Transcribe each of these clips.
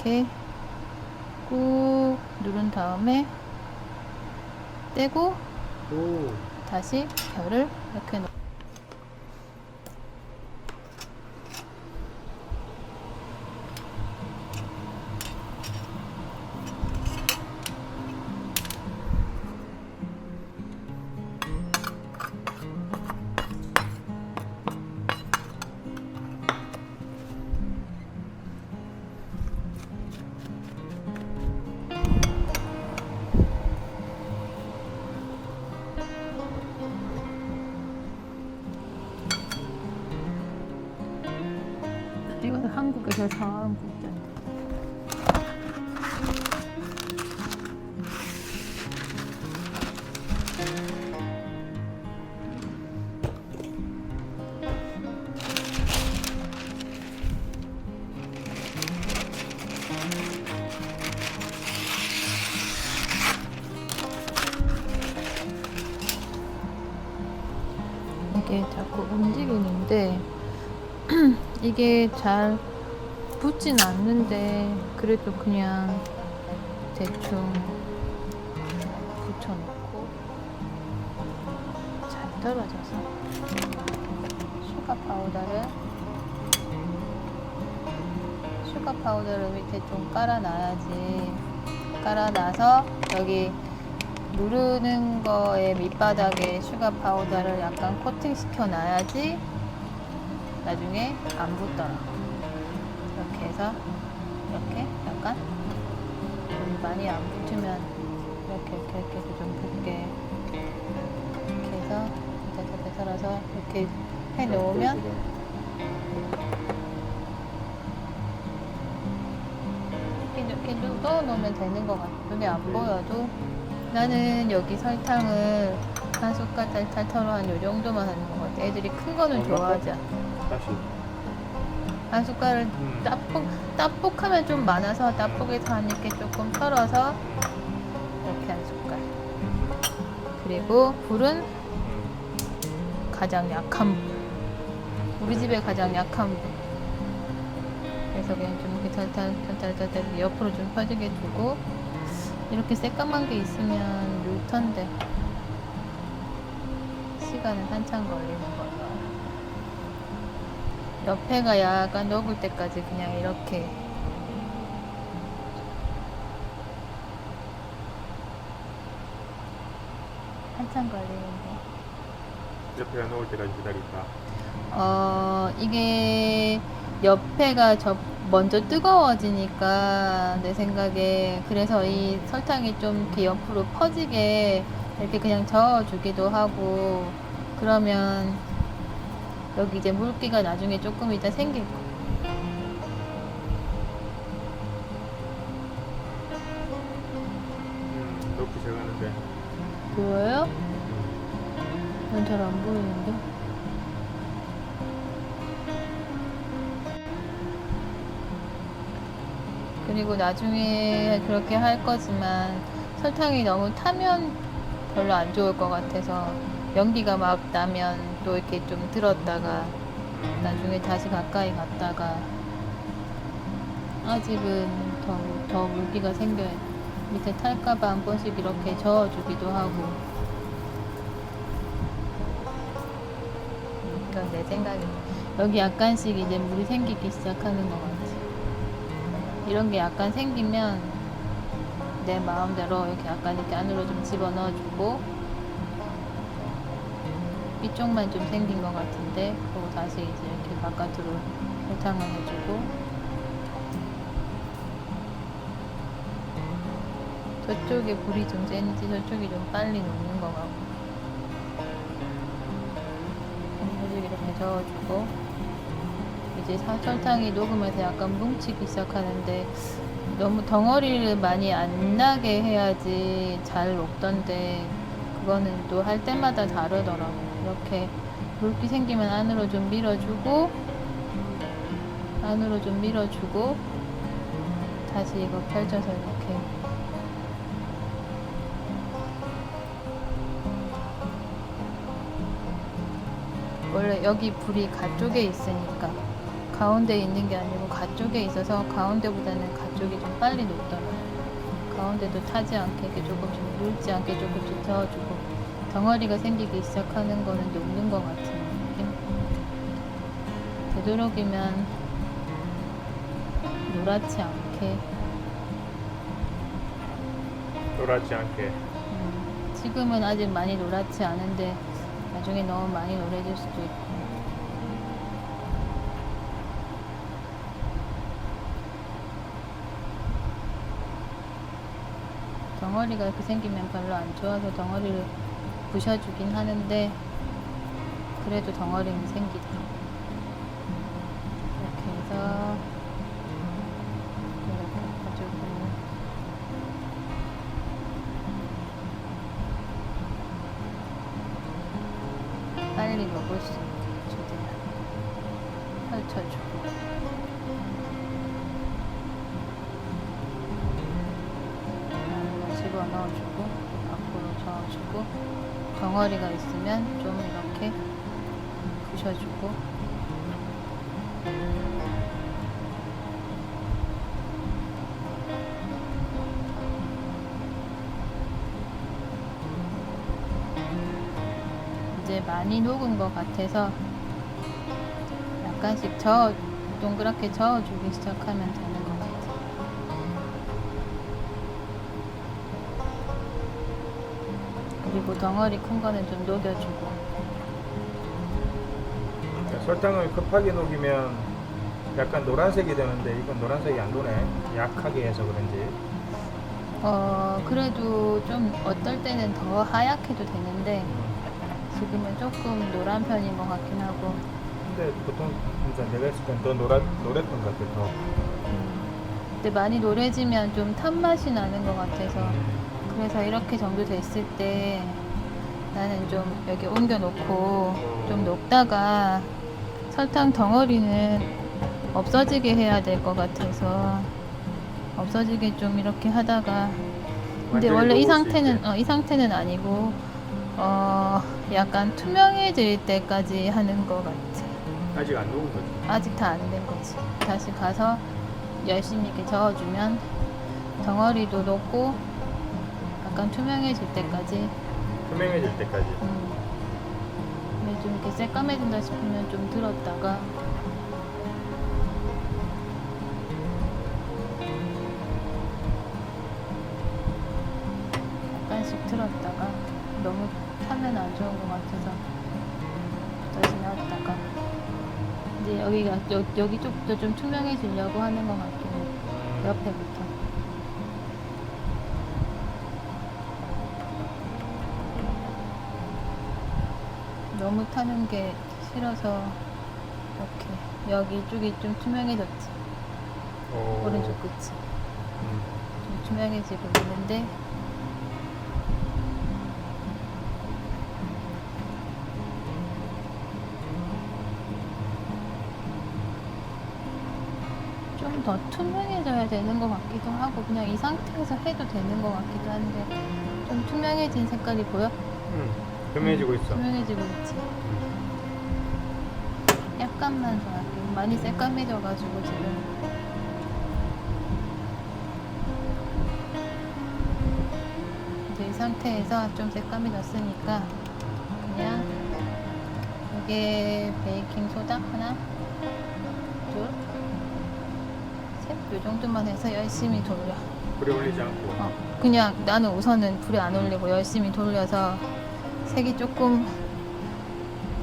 이렇게 꾹 누른 다음에 떼고 오. 다시 별을 이렇게 넣. 이건 한국에서 사온 국자인데. 이게 자꾸 움직이는데 이게 잘 붙진 않는데 그래도 그냥 대충 붙여놓고 잘 떨어져서 슈가 파우더를 밑에 좀 깔아놔야지. 깔아놔서 여기 누르는 거에 밑바닥에 슈가 파우더를 약간 코팅 시켜 놔야지 나중에 안 붙더라고. 이렇게 해서 이렇게 약간 좀 많이 안 붙으면 이렇게 해서 좀 붙게 이렇게 해서 살살 썰어서 이렇게 해 놓으면 이렇게 넣어 놓으면 되는 것 같아. 눈에 안 보여도. 나는 여기 설탕을 한 숟갈 탈탈 한 요 정도만 하는 것 같아. 애들이 큰 거는 좋아하지 않아. 다시. 한 숟갈을 따뜻하면 좀 많아서 따뜻해서 한 이렇게 조금 털어서 이렇게 한 숟갈. 그리고 불은 가장 약한 불. 우리 집에 가장 약한 불. 그래서 그냥 좀 이렇게 탈탈 옆으로 좀 퍼지게 두고 이렇게 새까만 게 있으면 늘 텐데 시간은 한참 걸리는 걸로. 옆에가 약간 녹을 때까지 그냥 이렇게 한참 걸리는데. 옆에가 녹을 때까지 기다릴까? 이게 옆에가 먼저 뜨거워지니까 내 생각에 그래서 이 설탕이 좀 이렇게 옆으로 퍼지게 이렇게 그냥 저어주기도 하고 그러면 여기 이제 물기가 나중에 조금 이따 생길 거야. 녹기 시작하는데. 보여요? 난 잘 안 보이는데. 그리고 나중에 그렇게 할 거지만 설탕이 너무 타면 별로 안 좋을 것 같아서 연기가 막 나면 또 이렇게 좀 들었다가 나중에 다시 가까이 갔다가 아직은 더 물기가 생겨야 돼. 밑에 탈까봐 한 번씩 이렇게 저어주기도 하고. 그건 내 생각이야. 여기 약간씩 이제 물이 생기기 시작하는 것 같아. 이런 게 약간 생기면 내 마음대로 이렇게 약간 이렇게 안으로 좀 집어 넣어주고 이쪽만 좀 생긴 것 같은데 그리고 다시 이제 이렇게 바깥으로 설탕을 해주고 저쪽에 불이 좀 센지 저쪽이 좀 빨리 녹는 것 같고 이렇게 저어주고 이제 설탕이 녹으면서 약간 뭉치기 시작하는데 너무 덩어리를 많이 안 나게 해야지 잘 녹던데 그거는 또 할 때마다 다르더라고. 이렇게 물기 생기면 안으로 좀 밀어주고 다시 이거 펼쳐서 이렇게 원래 여기 불이 가쪽에 있으니까 가운데에 있는 게 아니고 가쪽에 있어서 가운데보다는 가쪽이 좀 빨리 녹더라고요. 가운데도 타지 않게 이렇게 조금씩 눌지 않게 조금씩 저어주고 덩어리가 생기기 시작하는 거는 녹는 것 같은 느낌. 되도록이면 노랗지 않게 노랗지 않게. 지금은 아직 많이 노랗지 않은데 나중에 너무 많이 노래질 수도 있고. 덩어리가 이렇게 생기면 별로 안 좋아서 덩어리를 부셔주긴 하는데 그래도 덩어리는 생기더라고요. 이렇게 해서 이렇게 해가지고 빨리 먹을 수 있게 최대한 펼쳐주고 집어넣어주고 밖으로 저어주고 덩어리가 있으면 좀 이렇게 부셔주고 이제 많이 녹은 것 같아서 약간씩 동그랗게 저어주기 시작하면 되는 것 같아요. 그리고 덩어리 큰 거는 좀 녹여주고. 설탕을 급하게 녹이면 약간 노란색이 되는데 이건 노란색이 안 도네. 약하게 해서 그런지. 그래도 좀 어떨 때는 더 하얗게도 되는데 지금은 조금 노란 편인 것 같긴 하고. 근데 보통 진짜 내가 했을 땐 더 노랬던 것 같아. 더. 근데 많이 노래지면 좀 탄 맛이 나는 것 같아서 그래서 이렇게 정도 됐을 때 나는 좀 여기 옮겨 놓고 좀 녹다가 설탕 덩어리는 없어지게 해야 될 것 같아서 없어지게 좀 이렇게 하다가 근데 완전히 원래 이 녹을 수 상태는 이 상태는 아니고 약간 투명해질 때까지 하는 것 같아. 아직 안 녹은 거지. 아직 다 안 된 거지. 다시 가서 열심히 이렇게 저어주면 덩어리도 녹고 약간 투명해질 때까지. 투명해질 때까지. 근데 좀 이렇게 새까매진다 싶으면 좀 들었다가 약간씩 들었다가 너무 타면 안 좋은 것 같아서 다시 놨다가 이제 여기 쪽부터 좀 투명해지려고 하는 것 같긴 해. 옆에부터. 너무 타는 게 싫어서 이렇게 여기 쪽이 좀 투명해졌지. 오른쪽 끝이 좀 투명해지고 있는데 좀 더 투명해져야 되는 것 같기도 하고 그냥 이 상태에서 해도 되는 것 같기도 한데 좀 투명해진 색깔이 보여? 투명해지고 있어. 투명해지고 있지. 약간만 더 할게. 많이 새까매져가지고 지금. 이제 이 상태에서 좀 새까매졌으니까 그냥 이게 베이킹 소다 하나, 둘, 셋, 요 정도만 해서 열심히 돌려. 불에 올리지 않고. 그냥 나는 우선은 불에 안 올리고 열심히 돌려서 색이 조금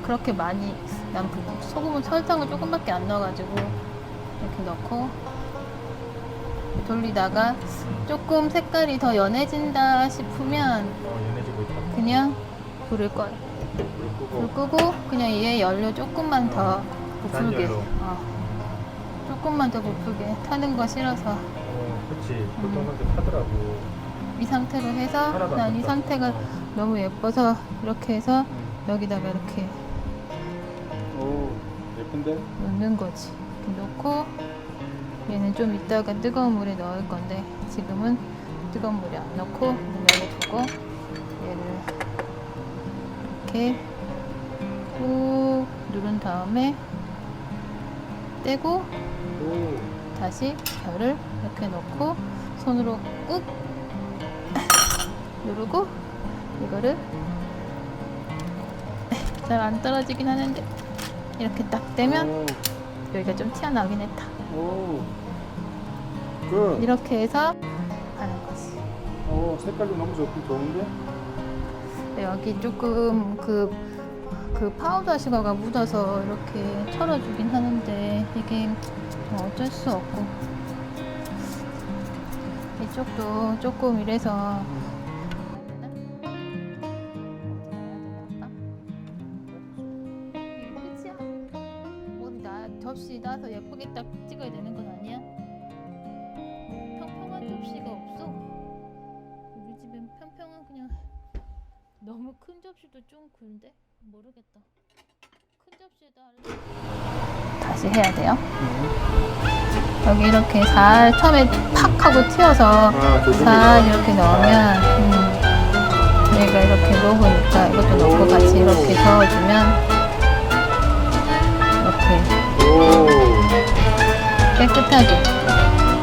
그렇게 많이 난 소금은 설탕을 조금밖에 안 넣어가지고 이렇게 넣고 돌리다가 조금 색깔이 더 연해진다 싶으면 연해지고 있다. 그냥 불을 꺼요. 불 끄고 그냥 얘 연료 조금만 더 부풀게. 잔열로. 조금만 더 부풀게. 타는 거 싫어서 그렇지. 보통 그렇게 타더라고. 이 상태로 해서 하나도 안 난 이 탔다. 상태가 너무 예뻐서 이렇게 해서 여기다가 이렇게 오, 예쁜데? 넣는 거지. 이렇게 넣고 얘는 좀 이따가 뜨거운 물에 넣을 건데 지금은 뜨거운 물에 안 넣고 여기 두고 얘를 이렇게 꾹 누른 다음에 떼고 오. 다시 별을 이렇게 놓고 손으로 꾹 누르고 이거를 잘 안 떨어지긴 하는데 이렇게 딱 떼면 오. 여기가 좀 튀어나오긴 했다. 오. 그. 이렇게 해서 하는 거지. 오, 색깔도 너무 좋은데? 여기 조금 그 파우더 슈거가 묻어서 이렇게 털어주긴 하는데 이게 뭐 어쩔 수 없고 이쪽도 조금 이래서 끝이야. 어디 접시 놔서 예쁘게 딱 찍어야 되는 건 아니야? 평평한 접시가 없어. 우리 집엔 평평한 그냥 너무 큰 접시도 좀 그런데 모르겠다. 큰 접시에다 다시 해야 돼요. 여기 이렇게 살 처음에 팍 하고 튀어서 살 이렇게 넣으면 얘가 이렇게 녹으니까 이것도 넣고 같이 이렇게 저어주면 이렇게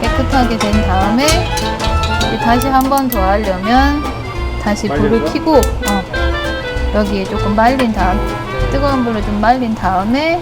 깨끗하게 된 다음에 이제 다시 한 번 더 하려면 다시 불을 말려서? 켜고 여기에 조금 말린 다음 뜨거운 불로 좀 말린 다음에